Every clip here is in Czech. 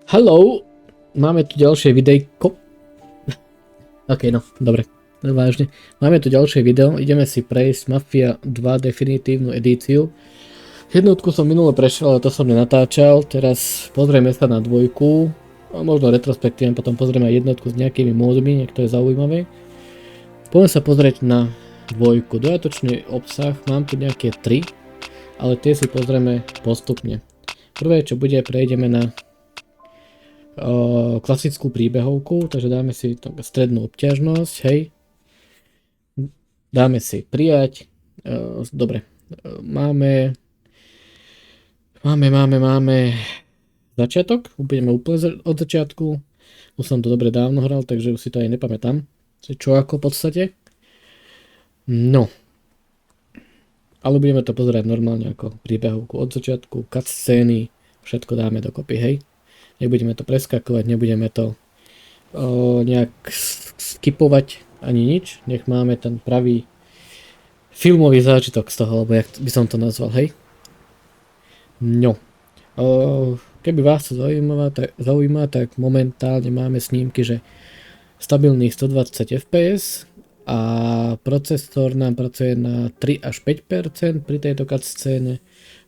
Hello, máme tu ďalšie videjko. Ok, no, dobre, vážne. Máme tu ďalšie video, ideme si prejsť Mafia 2 definitívnu edíciu. Jednotku som minule prešiel, ale to som nenatáčal, teraz pozrieme sa na dvojku. Možno retrospektívne, potom pozrieme aj jednotku s nejakými módmi, nech to je zaujímavé. Poďme sa pozrieť na dvojku. Dodatočný obsah, mám tu nejaké 3, ale tie si pozrieme postupne. Prvé, čo bude, prejdeme na klasickú príbehovku, takže dáme si strednú obťažnosť, hej. Dáme si prijať. Dobre, máme začiatok, budeme úplne od začiatku. Už som to dobre dávno hral, takže už si to aj nepamätám, čo ako v podstate. No, ale budeme to pozerať normálne ako príbehovku od začiatku, cutscény, všetko dáme dokopy, hej. Nebudeme to preskakovať, nebudeme to nejak skipovať ani nič. Nech máme ten pravý filmový zážitok z toho, alebo jak by som to nazval, hej. No, keby vás to zaujíma, tak momentálne máme snímky, že stabilných 120 fps a procesor nám pracuje na 3 až 5% pri tejto cutscéne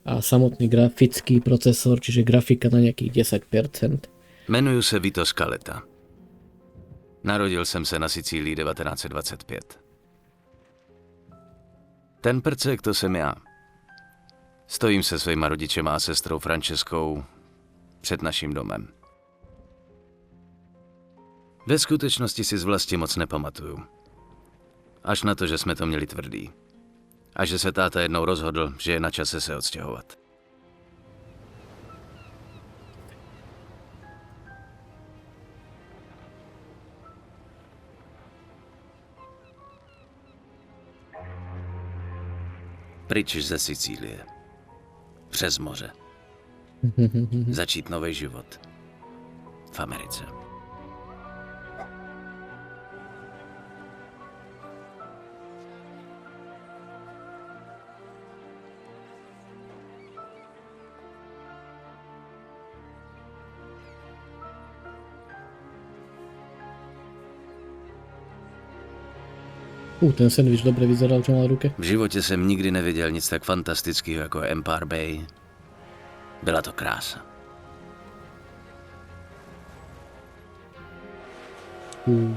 a samotný grafický procesor, čiže grafika na nejakých 10%. Jmenuji se Vito Scaletta. Narodil jsem se na Sicílii 1925. Ten prcek, to jsem já. Stojím se svýma rodičema a sestrou Franceskou před naším domem. Ve skutečnosti si z vlasti moc nepamatuju. Až na to, že jsme to měli tvrdý. A že se táta jednou rozhodl, že je na čase se odstěhovat. Pryč ze Sicílie. Přes moře. Začít nový život. V Americe. Ten sandwich dobre vyzeral, čo mal v ruke. V životě jsem nikdy neviděl nic tak fantastického jako Empire Bay. Byla to krása.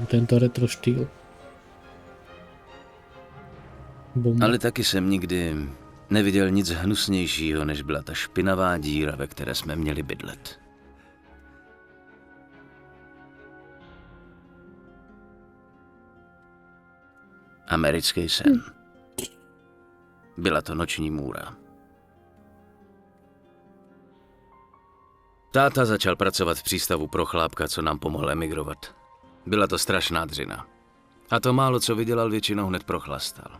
Tento retro štýl. Bomba. Ale taky jsem nikdy neviděl nic hnusnějšího, než byla ta špinavá díra, ve které jsme měli bydlet. Americký sen. Byla to noční můra. Táta začal pracovat v přístavu pro chlápka, co nám pomohl emigrovat. Byla to strašná dřina. A to málo, co vydělal, většinou hned prochlastal.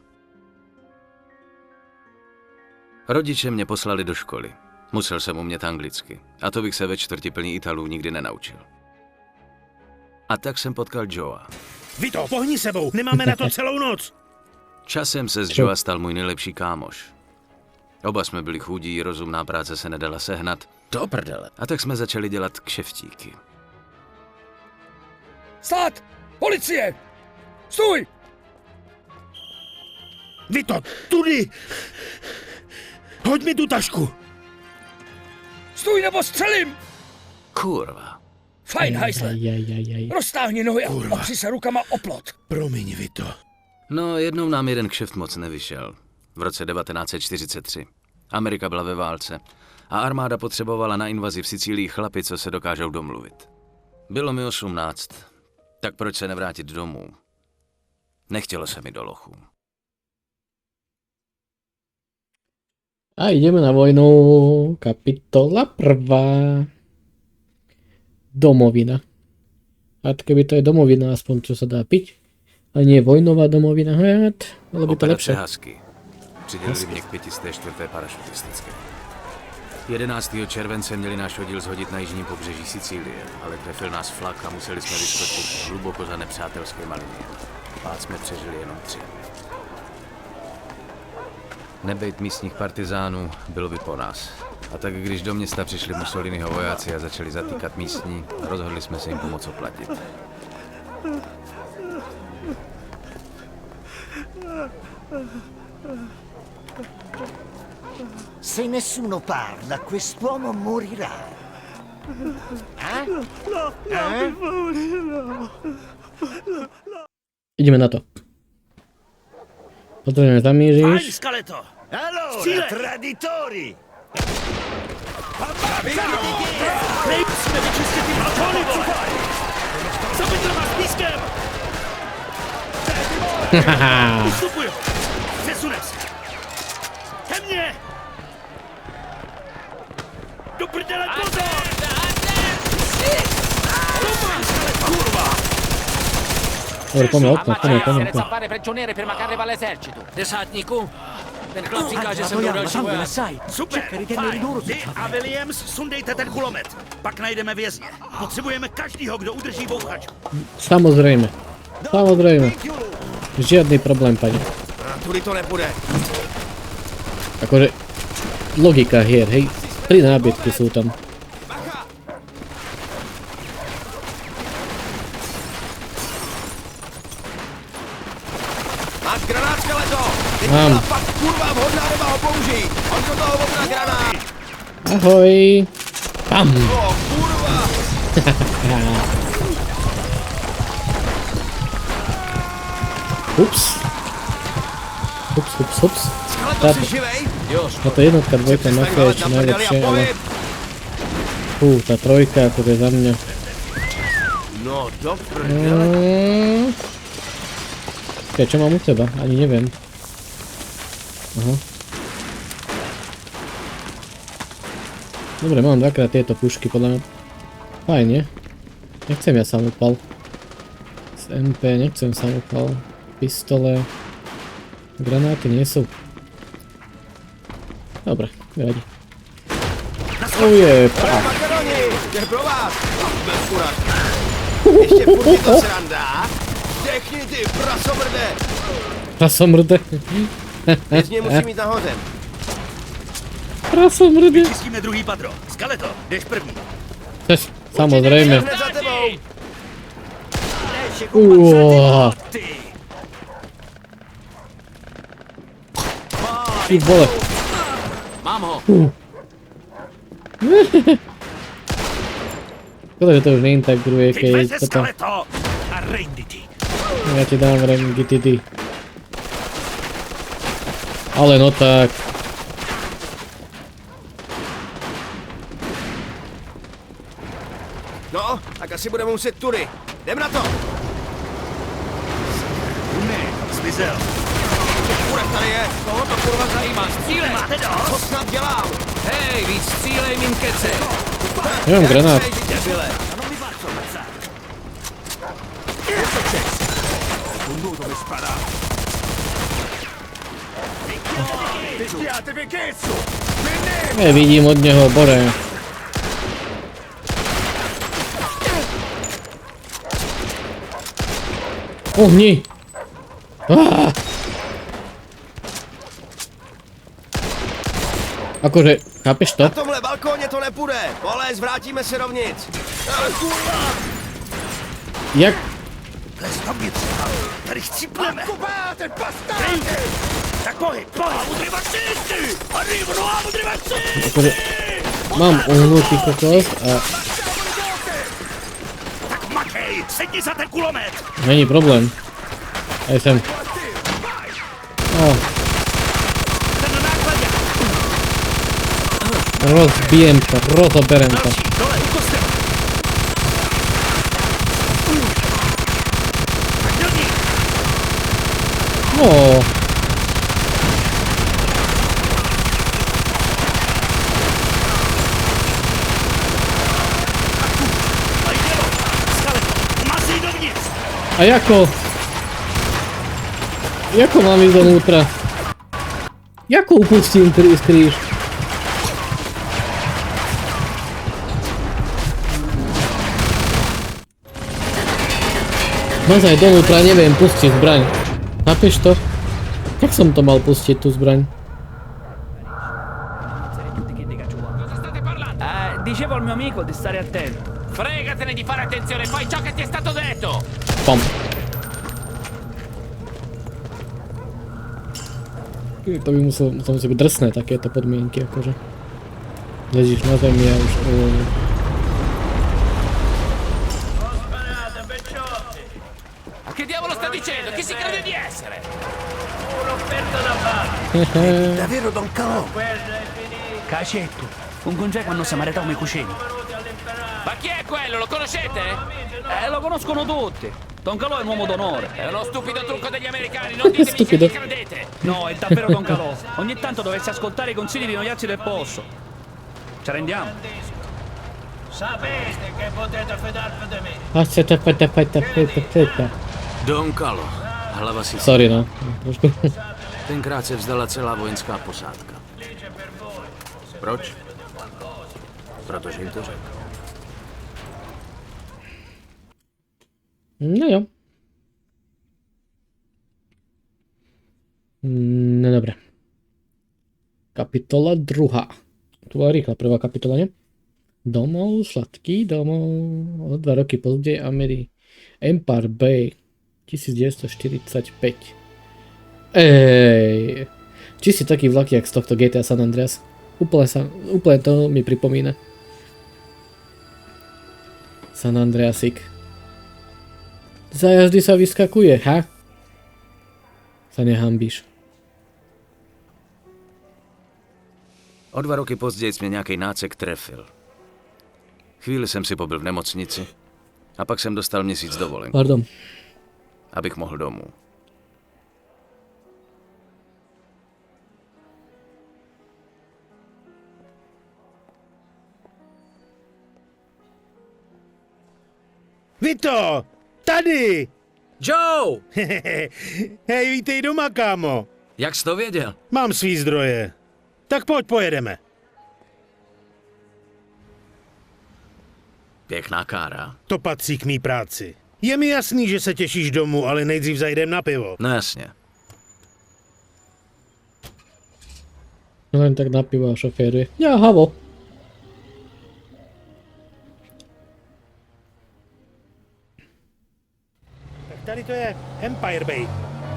Rodiče mě poslali do školy. Musel jsem umět anglicky. A to bych se ve čtvrti plný Italů nikdy nenaučil. A tak jsem potkal Joea. Vito, pohni sebou, nemáme na to celou noc. Časem se z Joea stal můj nejlepší kámoš. Oba jsme byli chudí, rozumná práce se nedala sehnat. Do prdele. A tak jsme začali dělat kšeftíky. Stát! Policie! Stůj! Vito, tudy! Hoď mi tu tašku! Stůj nebo střelím! Kurva. Fajn, hajsle. Roztáhni nohy a opři se rukama o plot. Promiň, Vito. No, jednou nám jeden kšeft moc nevyšel. V roce 1943. Amerika byla ve válce a armáda potřebovala na invazi v Sicílii chlapy, co se dokážou domluvit. Bylo mi 18, tak proč se nevrátit domů? Nechtělo se mi do lochů. A ideme na vojnu. Kapitola 1. Domovina. A keby to je domovina, aspoň čo sa dá piť. A nie vojnová domovina, ale by to lepšie. Operace Husky. Přidělili mě k 504. parašutistické. 11. července měli náš oddíl zhodit na jižním pobřeží Sicílie, ale trefil nás flak a museli jsme vyskočit hluboko za nepřátelskými linie. Pád jsme přežili jenom 3. Nebejt místních partizánů, bylo by po nás. A tak když do města přišli Mussoliniho vojáci a začali zatýkat místní, rozhodli jsme se jim pomoct oplatit. Se nessuno parla, quest'uomo morirà. Ideme na to. Potrebujeme Fajn, zamíříš. Skeleto! Allora, Stile! traditori! Musíme vyčistit ty balkóny, vole! Zabiďte vás pískem! Ustupuju! Přesunem se! Ke mně! Do prdele, pozor! Kurva! Dobre, poďme okno, poďme. fare prigioniere prima che arriva l'esercito. Desátníku, ten chlap říká, že jsem byl další voják. Super, fajn. Ty a Williams, sundejte ten kulomet. Pak najdeme vězně. Potřebujeme každýho, kdo udrží bouchačku. Samozrejme. Samozrejme. Žiadny problém, pani. Tudy to nepůjde. Akože logika hier, hej. 3 nábytky sú tam. Máš granát, Skeleto! Teď Mám. byla fakt kurva vhodná doba ho použít. On do toho obra granát. Ahoj. Pam. O, kurva! Ups. Ups. Skeleto, jsi živej? Táto jednotka, dvojka, mafia je čo najlepšie, ale... Tá trojka, akože za mňa. No, do prdele. Počkaj, čo mám u teba? Ani neviem. Aha. Dobre, mám dvakrát tieto pušky, podľa mňa. Fajn, nie? Nechcem ja samopal. Z MP nechcem samopal. Pistole. Granáty nie sú. Dobre, nevadí. Oh je, pá. Makaroni, jdeš pro vás. Bez kurak. Ještě furt je to sranda. Dechni ty, prasomrde. Prasomrde. Vězně musí mít nahoře. Prasomrde. Čistíme druhý patro. Skeleto, jdeš první. Tež, samozrejme. Hned za tebou. Uaaaa. Ty vole. Mám ho. Škoda, že to už neintegruje, keď Chytme se, toto. Skeleto! A rejndity. Ja ti dám rengitity. Ale no tak. No, tak asi budeme muset tudy. Jdem na to. Ne, zmizel. Kurek tady je. Koho to kurva zajímá? Střílej! Máte Co dost? snad dělám? Hej, víc střílej, mým kece! Nemám granát. Debile. Nevidím od neho, bore. Ohni! Akože, chápeš to? Na tomhle balkóně to nepůjde. Polez, vrátíme se dovnitř. Ale kurva! Jak? Lez dovnitř. Tady chcípneme. Rejndity. Tak pohyb. Udry vacisty! Arrivano, udry vacisty! Akože, mám uhnutý kokos a Tak makej, sedni za ten kulomet. není problém. Aj sem. Ten nákladě. Rozbijem to, rozoberem to. Další, dole, u kostela. Tak do ní. No. A jdělo. Skeleto, mazej dovnitř. A jako? Jako mám ísť donútra? Jako upustím skrýš? Mazaj donútra, neviem pustiť zbraň. Chápeš to? Jak som to mal pustiť, tú zbraň? dicevo al mio amico di stare attento. Fregatene di fare attenzione, fai ciò che ti è stato detto! Pom. To by muselo byť drsné takéto podmienky, akože. Ležíš na zemi a už... Ma che diavolo sta dicendo? Chi si crede di essere? Davvero Don Calò? Cacetto, un congeco quando si maritava i cucini. Ma chi è quello? Lo conoscete? Lo conoscono tutti. Don Calò è un uomo d'onore. È uno stupido trucco degli americani, non ditemi che Stupido. gli credete! No, è davvero Don Calò. Ogni tanto dovresti ascoltare i consigli di noiazzi del posto. Ci rendiamo? Sapete che potete fidarvi di me. Aspetta. Don Calo, hlava si. Sorry, no. Trošku. Tenkrát se vzdala celá vojenská posádka. Proč? Protože jim to řekl. No jo. No dobre. Kapitola 2. To bola rýchla prvá kapitola, nie? Domov, sladký domov. O 2 roky později Empire Bay 1945. Ej. Či si taký vlak jak z tohto GTA San Andreas? Úplne to mi pripomína. San Andreasik. Za jazdy sa vyskakuje, ha? Sa nehambíš. O 2 roky později mě nějaký nácek trefil. Chvíli jsem si pobyl v nemocnici a pak jsem dostal měsíc dovolenky, Pardon. abych mohl domů. Vito! Tady! Joe! Hej, vítej doma, kámo. Jak jsi to věděl? Mám svý zdroje. Tak pojď, pojedeme. Pěkná kára. To patří k mý práci. Je mi jasný, že se těšíš domů, ale nejdřív zajdem na pivo. No jasně. Len tak na pivo a šoféruje. Ja, havo. Tak tady to je Empire Bay.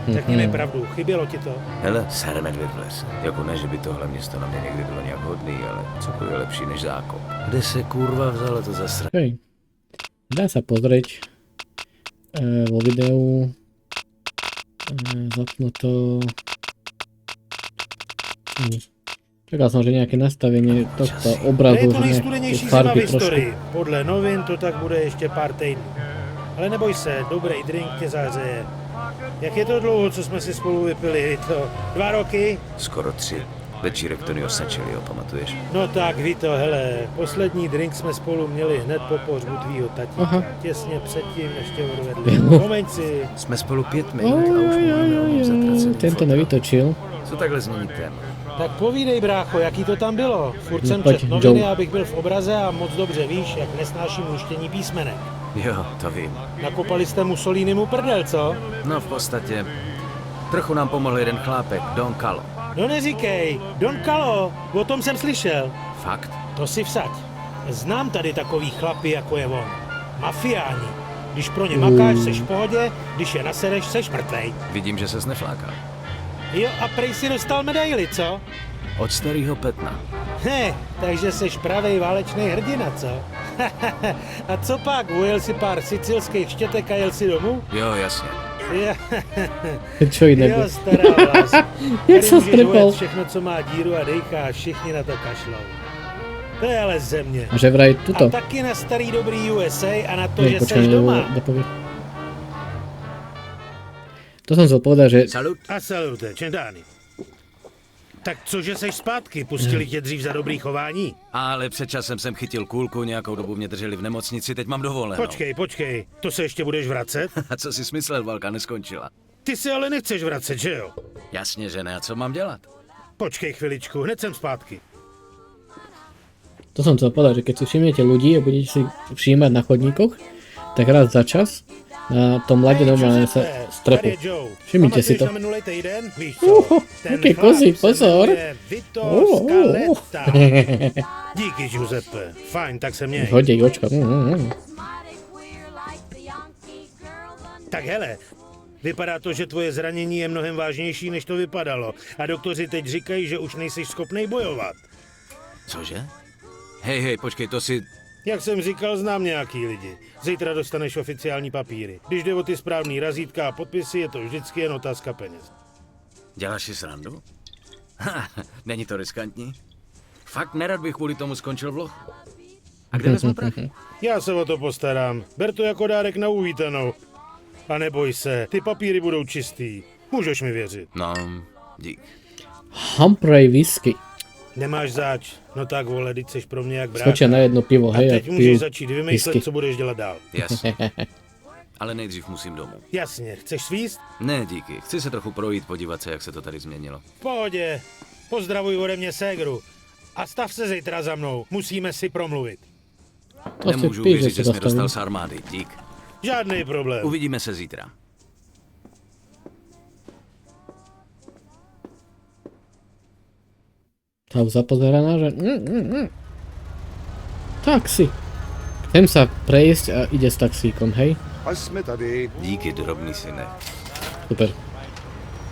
Řekni mi pravdu, chybělo ti to? Hele, ser medvěd v lese. Jako ne, že by tohle město na mě někdy bylo nějak hodný, ale cokoliv je lepší než zákop. Kde se kurva vzalo to zasra? Hej. Dá sa pozrieť vo videu. Zapnú to. Čakal som, že nejaké nastavenie tohto Je obrazu, to že nejaké nejstudenější zima v farby trošku. historii. Podle novin to tak bude ještě pár týdnů. Ale neboj se, dobrý drink tě zahřeje. Jak je to dlouho, co jsme si spolu vypili, to 2 roky? Skoro 3. Večírek Tonyho Sačeliho, pamatuješ? No tak, Vito, hele, poslední drink jsme spolu měli hned po pohřbu tvýho tatínka. Aha. Těsně předtím, než tě odvedli. Pomeň si. Jsme spolu 5 minut a už mluvíme o mým zatraceným Tento fotelu. nevytočil. Co takhle změní téma? Tak povídej, brácho, jaký to tam bylo? Furt jsem Pojď, čet noviny, Joe. abych byl v obraze a moc dobře víš, jak nesnáším muštění písmenek. Jo, to vím. Nakopali jste Mussolinimu prdel, co? No v podstatě trochu nám pomohl jeden chlápek, Don Calo. No neříkej, Don Calo, o tom jsem slyšel. Fakt? To si vsaď. Znám tady takový chlapy, jako je on. Mafiáni. Když pro ně makáš, seš v pohodě, když je nasereš, seš mrtvej. Vidím, že ses neflákal. Jo, a prej si dostal medaili, co? Od starého Petna. Takže seš pravej válečný hrdina, co? A co pak, ujel si pár sicilských štětek a jel si domů? Jo, jasně. Čo iné Jo, bude. stará vás. Jak sa Tady můžeš strepal. ujet všechno, co má díru a dejka a všichni na to kašlou. To je ale země. A že vraj A tuto. taky na starý dobrý USA a na to, Nie, že počkaj, seš doma. dopovie. To som chcel povedať, že Salut. A salute, čendány. Tak cože seš zpátky? Pustili tě dřív za dobrý chování? Ale před časem jsem chytil kůlku, nějakou dobu mě drželi v nemocnici, teď mám dovolenou. Počkej, to se ještě budeš vracet? A co si smyslel, válka neskončila? Ty se ale nechceš vracet, že jo? Jasně, že ne, a co mám dělat? Počkej chviličku, hned jsem zpátky. to som chcel povedať, že keď si všimnete ľudí a budete si všímať na chodníkoch, tak raz za čas Na tom lade normálne sa strepu. Všimnite si to. Na minulej týden? Víš co? Ten Aké chlap kozy, se pozor. jmenuje Vitor Scaletta. Díky, Giuseppe. Fajn, tak se měj. Hodej očka. Tak hele, vypadá to, že tvoje zranění je mnohem vážnější, než to vypadalo. A doktoři teď říkají, že už nejsi schopnej bojovat. Cože? Hej, počkej, to si... Jak jsem říkal, znám nějaký lidi. Zítra dostaneš oficiální papíry. Když jde o ty správný razítka a podpisy, je to vždycky jen otázka peněz. Děláš si srandu? Není to riskantní? Fakt nerad bych kvůli tomu skončil v lochu. A kde vezmu prachy? Já se o to postarám. Ber to jako dárek na uvítanou. A neboj se, ty papíry budou čistý. Můžeš mi věřit. No, dík. Humphrey whisky. Nemáš zač. No tak vole, teď seš pro mě jak brácha. Skočia na jedno pivo, A hej, a teď pijú můžeš začít vymýšlet, whisky. co budeš dělat dál. Jasně. Ale nejdřív musím domů. Jasně, chceš svíst? Ne, díky. Chci se trochu projít, podívat se, jak se to tady změnilo. V pohodě. Pozdravuj ode mě ségru. A stav se zítra za mnou. Musíme si promluvit. To si Nemůžu píš, věřit, že že si jsi mě dostal zastavím. z armády. Dík. Žádný problém. Uvidíme se zítra. Tá už zapozeraná, že... Taxi. Chcem sa prejsť a ide s taxíkom, hej? A jsme tady. Díky, drobný syne. Super.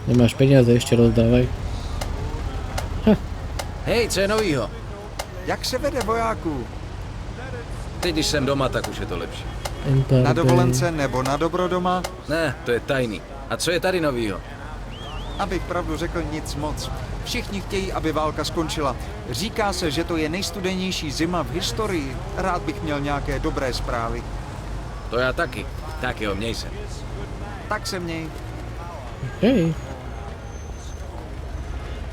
Nemáš peniaze, ešte rozdávaj. Hej, co je novýho? Jak se vede vojáků? Teď, když jsem doma, tak už je to lepší. Empire Na Bay. dovolence nebo na dobrodoma? Ne, to je tajný. A co je tady novýho? Abych pravdu řekl, nic moc. Všichni chtějí, aby válka skončila. Říká se, že to je nejstudenější zima v historii. Rád bych měl nějaké dobré zprávy. To já taky. Tak jo, měj se. Tak se měj. Hej.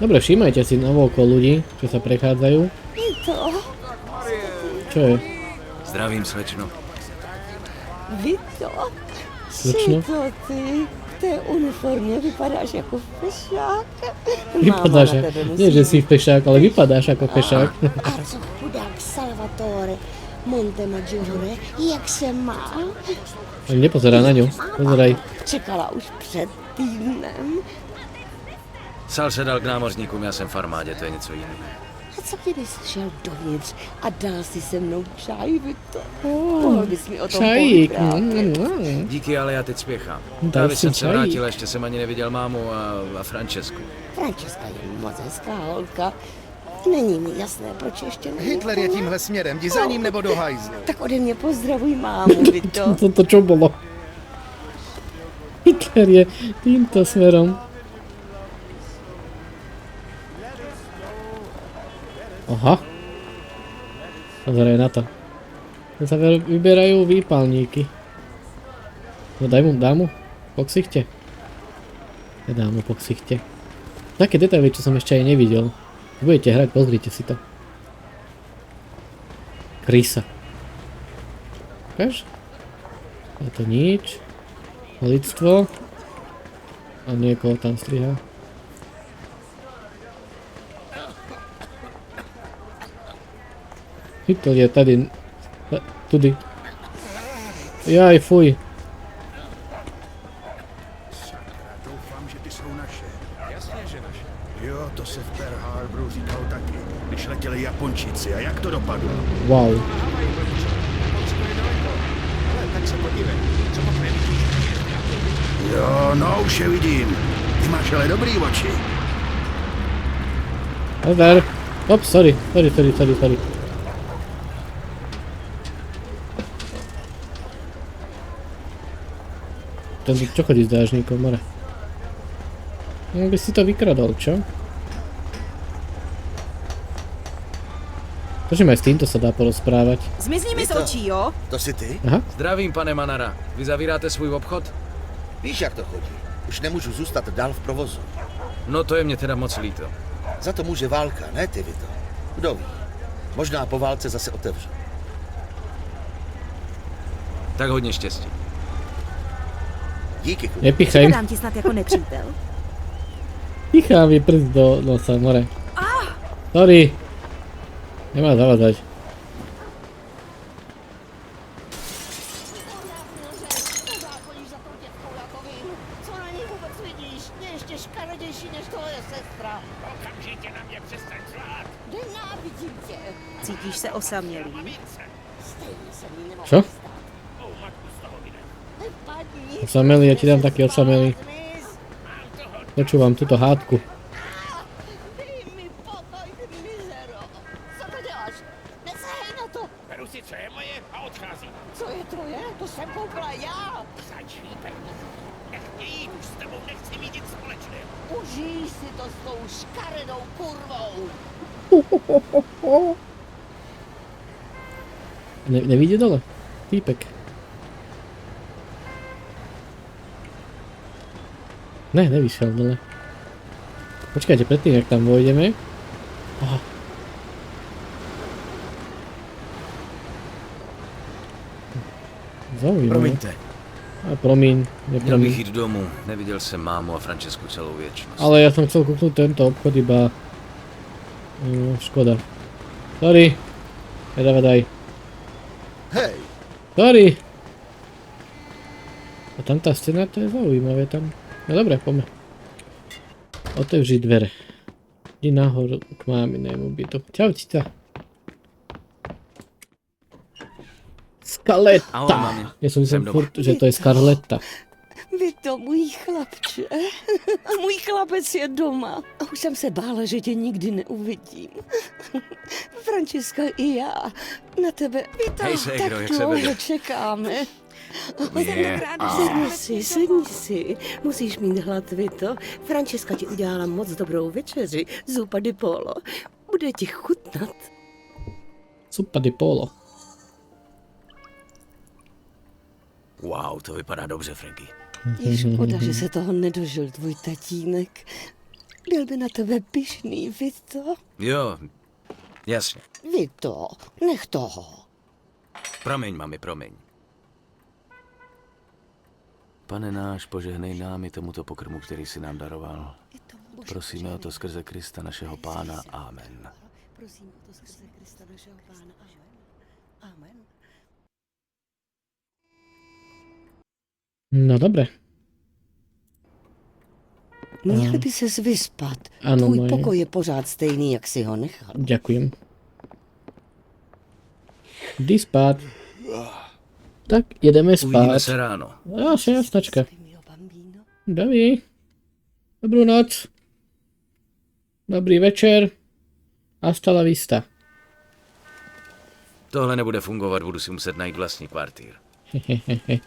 Dobre, všímajte si naokolo ľudí, čo sa prechádzajú. Čo je? Zdravím, slečno. Vito, Slečno? to ty? V té uniformě vypadáš jako fešák. Vypadáš, nie že si fešák, ale vypadáš ako fešák. A co chudák Salvatore Montemaggiore, jak se má? Ani nepozerá na ňu. Pozeraj. Čekala už před týdnem. Sal se dal k námořníkům, já jsem v armádě, to je něco jiného. A co kdybys šel dovnitř a dal si se mnou čaj, Vito? Mohl bys mi o tom Čajík. povyprávět. Díky, ale já teď spěchám. Dal Právě si jsem se čajík. vrátil, ještě jsem ani neviděl mámu a Francesku. Francesca je moc hezká holka. Není mi jasné, proč ještě není. Hitler je tímhle směrem, jdi za ním nebo do hajzlu. Tak ode mě pozdravuj mámu, Vito. Toto čo bolo? Hitler je týmto smerom. Aha. Pozeraj na to. Tu sa vyberajú výpalníky. No daj mu po ksichte. Nedám mu po ksichte. Také detaily, čo som ešte aj nevidel. Keď budete hrať, pozrite si to. Krysa. Ukáž? Je to nič. Lidstvo. A niekoho tam strihá. Hitler je tady. Tudy. Jaj, fuj. Doufám, že ty jsou naše. Jasně, že naše. Jo, to se v Pearl Harboru říkalo taky, když letěli Japončíci. A jak to dopadlo? Wow. Tak se podívej, co pak nevidíš? Jo, no už je vidím. Ty máš ale dobrý oči. Nazdar. Ops, sorry. Ten čo chodí s dážníkom, more? No by si to vykradol, čo? Počím, aj s týmto sa dá porozprávať. Zmizni mi z očí, jo? To jsi ty? Aha. Zdravím, pane Manara. Vy zavíráte svůj obchod? Víš, jak to chodí. Už nemůžu zůstat dál v provozu. No to je mě teda moc líto. Za to může válka, ne ty, Vito. Kdo ví? Možná po válce zase otevřu. Tak hodně štěstí. Díky, kluku. Nepichaj. Připadám ti snad jako nepřítel. Pichá mi prst do nosa, more. Sorry. Nemá zavadzať. škaredější než tvoje sestra. Okamžitě na mě přestaň zvát. Nenávidím tě. Cítíš se osamělý? Stejně se mi nemohl Co? stát. Vypadni. Osamelý, ja ti dám taký osamelý. Počúvam túto hádku. Dej mi pokoj, ty mizero. Co to děláš? Nesahej na to. Beru si, co je moje a odcházím. Co je tvoje? To jsem koupila já. Začni peníze. Nechtějí, už s tebou nechci mít nic společného. Užij si to s tou škaredou kurvou. Nevidí dole? Týpek. Ne, nevyšiel dole. Počkajte, predtým, jak tam vojdeme. Aha. Zaujímavé. Promiňte, A promiň, měl bych nepromiň. jít domů. Neviděl jsem mámu a Francesku celou věčnost. Ale ja som chcel kúknúť tento obchod iba... škoda. Sorry. Nedávadaj. Hej, Sorry. A tam tá scéna, to je zaujímavé tam. No dobre, poďme. Otevři dvere. Jdi nahoru k máminému bytu. Čau, Cita. Ahoj, Skaletta. mami. Ja som Jsem myslel doma. furt, že to je Scarletta. Vy to, můj chlapče. Můj chlapec je doma. A už jsem se bála, že tě nikdy neuvidím. Františka i já. Na tebe. Vy to Hej, ségro, tak jak se dlouho vede? čekáme. Je. Sedni si. Musíš mít hlad, Vito. Francesca ti udělala moc dobrou večeři. Zupa di polo. Bude ti chutnat. Zuppa di polo. Wow, to vypadá dobře, Franky. Je škoda, že se toho nedožil tvůj tatínek. Byl by na tebe pyšný, Vito. Jo, jasně. Vito, nech toho. Promiň, mami, promiň. Pane náš, požehnej nám i tomuto pokrmu, který si nám daroval. Prosíme o to skrze Krista našeho Pána. Amen. Prosím o to skrze Krista našeho Pána. Amen. No dobre. Měli by ses vyspat. Ano, Tvůj moje. pokoj je pořád stejný, jak si ho nechal. Ďakujem. Jdi spát. Tak, jedeme Uvidíme spát. se ráno. Jasnačka. Dobrý. Dobrú noc. Dobrý večer. Hasta la vista. Tohle nebude fungovat, budu si muset najít vlastní kvartír. Hehehe.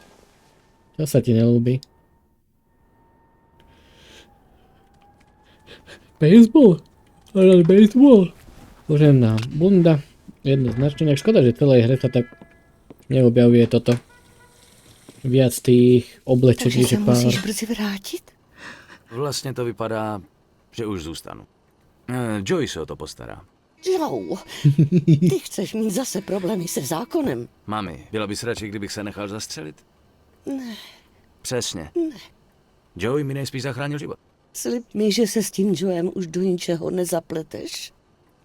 To sa ti nelúbi. Baseball. Ale baseball. Požehná bunda. Jednoznačne. Tak škoda, že v celej hre sa tak neobjavuje toto. Viac tých obleček, Takže se že pár. musíš brzy vrátit? Vlastně to vypadá, že už zůstanu. Joey se o to postará. Joe, ty chceš mít zase problémy se zákonem. Mami, byla bys radši, kdybych se nechal zastřelit? Ne, Přesně. ne. Joey mi nejspíš zachránil život. Slib mi, že se s tím Joem už do ničeho nezapleteš.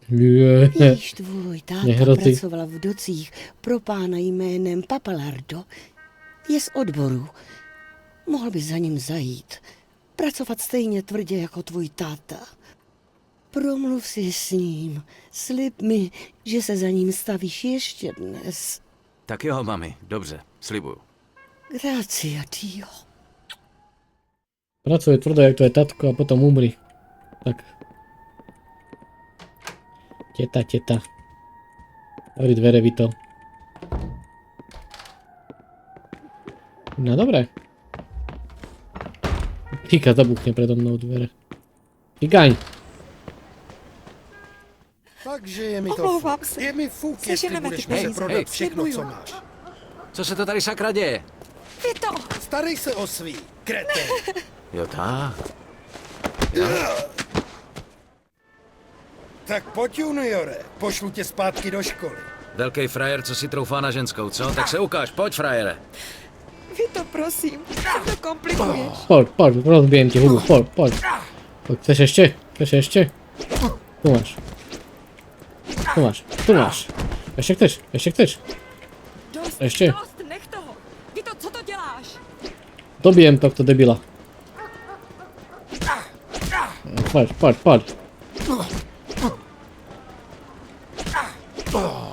Je. Víš, tvůj táta Nehrozí. pracoval v docích pro pána jménem Papalardo. Je z odboru. Mohl by za ním zajít. Pracovat stejně tvrdě jako tvůj táta. Promluv si s ním. Slib mi, že se za ním stavíš ještě dnes. Tak jo, mami, dobře, slibuju. Gracia, Dio. Pracuje tvrdo, jak to je tatko a potom umri. Tak. Teta. Otvorí dvere, Vito. No dobre. Týka zabuchne predo mnou dvere. Týkaň. takže je mi to Omlouvám fuk. se. Je mi fuk, jestli Seženeme budeš ty muset peníze. prodat Hej, všechno, slibuju. co máš. Co se to tady sakra děje? Vito! Starej se o svý, krete. Jo, tak. Tak pojď, juniore, pošlu tě zpátky do školy. Velký frajer, co si troufá na ženskou, co? Tak se ukáž, pojď, frajere. Vito, prosím, to komplikuješ. Poď, rozbijem ti hubu, poď. Chceš ešte? Tu máš. Ešte chceš? Dost, Ještě? dost, nech toho. Vito, co to děláš? Dobijem tohto debila. Poď.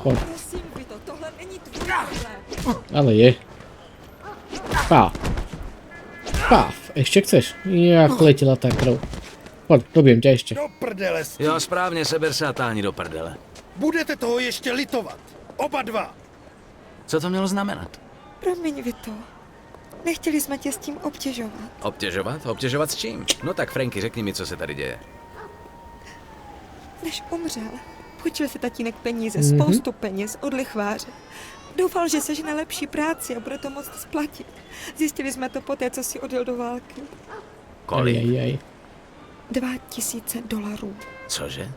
Prosím, Vito, tohle není tvůj problém. Ale je. Páf, ešte chceš? Jak letela tá krv. Poď, dobijem ťa ešte. Do prdele s tím. Jo, správně, seber se a táhni do prdele. Budete toho ještě litovat. Oba dva. Co to mělo znamenat? Promiň, Vito. Nechtěli jsme tě s tím obtěžovat. Obtěžovat? Obtěžovat s čím? No tak Franky, řekni mi, co se tady děje. Než umřel, půjčil si tatínek peníze, spoustu peněz od lichváře. Doufal, že sežene lepší práci a bude to moct splatit. Zjistili jsme to poté, co si odjel do války. Kolik? Aj. $2000. Cože?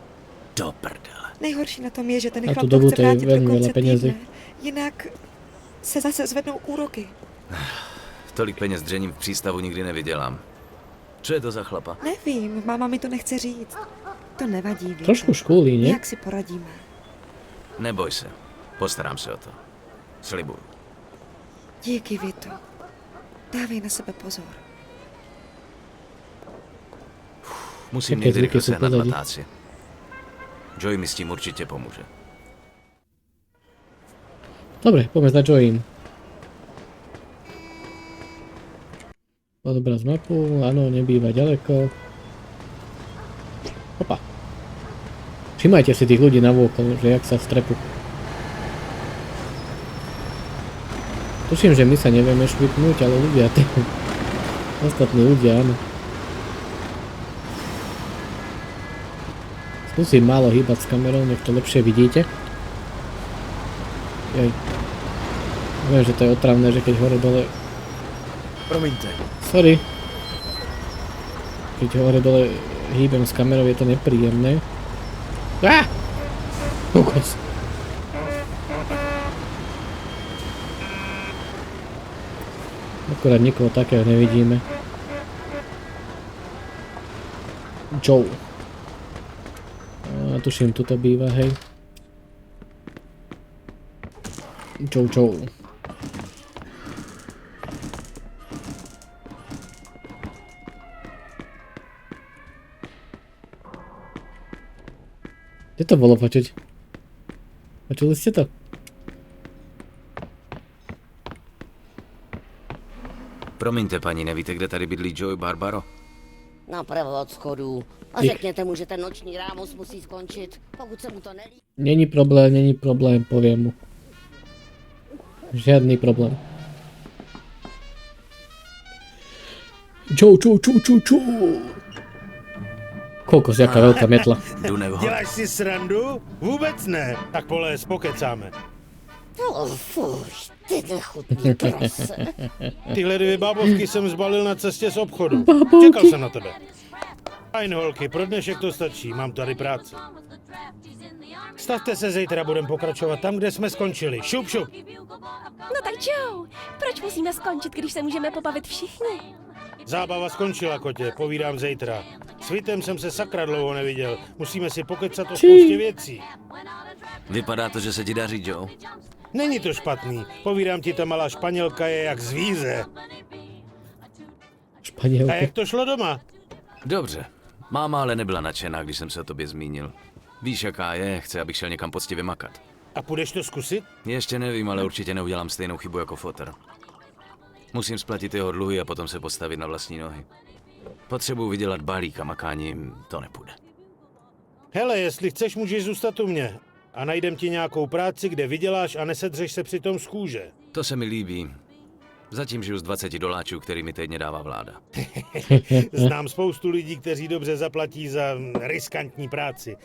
Do prdele. Nejhorší na tom je, že ten A tu chlap to dobu chce to je vrátit do velmi konce veľa penězí. týdne. Jinak se zase zvednou úroky. Tolik peněz dřením v přístavu nikdy nevydělám. Co je to za chlapa? Nevím, máma mi to nechce říct. To nevadí, Vito. Trošku škůlí, ne? Jak si poradíme? Neboj se. Postarám se o to. Slibuju. Díky, Vito. Dávej na sebe pozor. Musím Jaké někdy zvuky rychle jsou sehnat pozadí? matáci. Joey mi s tím určitě pomůže. Dobre, poďme za Joeym. Odobraz mapu, áno, nebýva ďaleko. Opa. Všimajte si tých ľudí navôkol, že jak sa strepu. Tuším, že my sa nevieme švipnúť, ale ľudia, ostatní ľudia, áno. Skúsim málo hýbať s kamerou, nech to lepšie vidíte. Jaj. Viem, že to je otravné, že keď hore dole... Promiňte. Sorry. Keď hore dole hýbem s kamerou, je to nepríjemné. Kokos. Akurát nikoho takého nevidíme. Joe. A tuším, tuto býva, hej. Joe. Kde to bolo počuť? Počuli ste to? Promiňte, paní, nevíte, kde tady bydlí Joey Barbaro? Napravo od schodů. A řekněte mu, že ten noční rámus musí skončit, pokud se mu to nelíbí. Není problém, poviem mu. Žiadny problém. Čau. Kokos, jaká veľká metla. Jdu nebo? Děláš si srandu? Vůbec ne. Tak poléz, pokecáme. Fuj, ty nechutný prase. Tyhle dvě bábovky jsem zbalil na cestě z obchodu. Čekal jsem na tebe. Fajn holky, pro dnešek to stačí, mám tady práci. Stavte se, zítra budeme pokračovat tam, kde jsme skončili. Šup. No tak Joe, proč musíme skončit, když se můžeme pobavit všichni? Zábava skončila, kotě, povídám zítra. S Vitem jsem se sakra dlouho neviděl. Musíme si pokecat o spoustě věcí. Vypadá to, že se ti daří, Joe. Není to špatný. Povídám ti, ta malá Španělka je jak zvíře. Španělka. A jak to šlo doma? Dobře. Máma ale nebyla nadšená, když jsem se o tobě zmínil. Víš, jaká je, chce, abych šel někam poctivě makat. A půjdeš to zkusit? Ještě nevím, ale určitě neudělám stejnou chybu jako foter. Musím splatit jeho dluhy a potom se postavit na vlastní nohy. Potřebuji vydělat balík a makáním to nepůjde. Hele, jestli chceš, můžeš zůstat u mě. A najdem ti nějakou práci, kde vyděláš a nesedřeš se přitom z kůže. To se mi líbí. Zatím žiju z $20, který mi týdně dává vláda. Znám spoustu lidí, kteří dobře zaplatí za riskantní práci.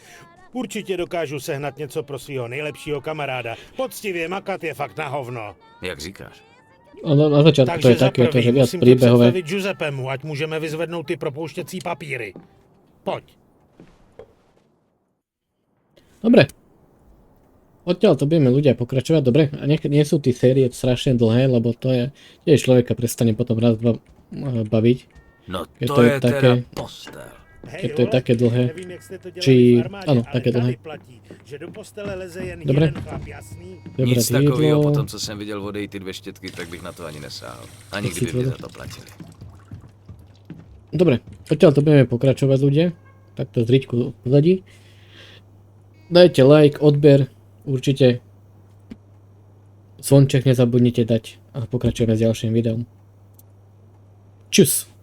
Určitě dokážu sehnat něco pro svého nejlepšího kamaráda. Poctivě makat je fakt na hovno. Jak říkáš? Na začiatku to je také, to, že viac musím príbehové. představit Giuseppemu, ať můžeme vyzvednout ty propouštěcí papíry. Pojď. Dobre. Odtiaľ to budeme ľudia pokračovať, dobre? A nie sú tí série strašne dlhé, lebo to je... Tiež človeka prestane potom raz, dva baviť. No Keď to je také, teda postel. Keď to je také dlhé. Či... Áno, také dlhé. Dobre. Nic Dobré takového, jídlo. potom co jsem viděl odejít ty 2 štětky, tak bych na to ani nesáhl. Ani kdyby mě za to platili. Dobre, odtiaľ to budeme pokračovať ľudia. takto z riťku pozadí. Dajte like, odber, určite. Zvonček nezabudnite dať a pokračujeme s ďalším videom. Čus!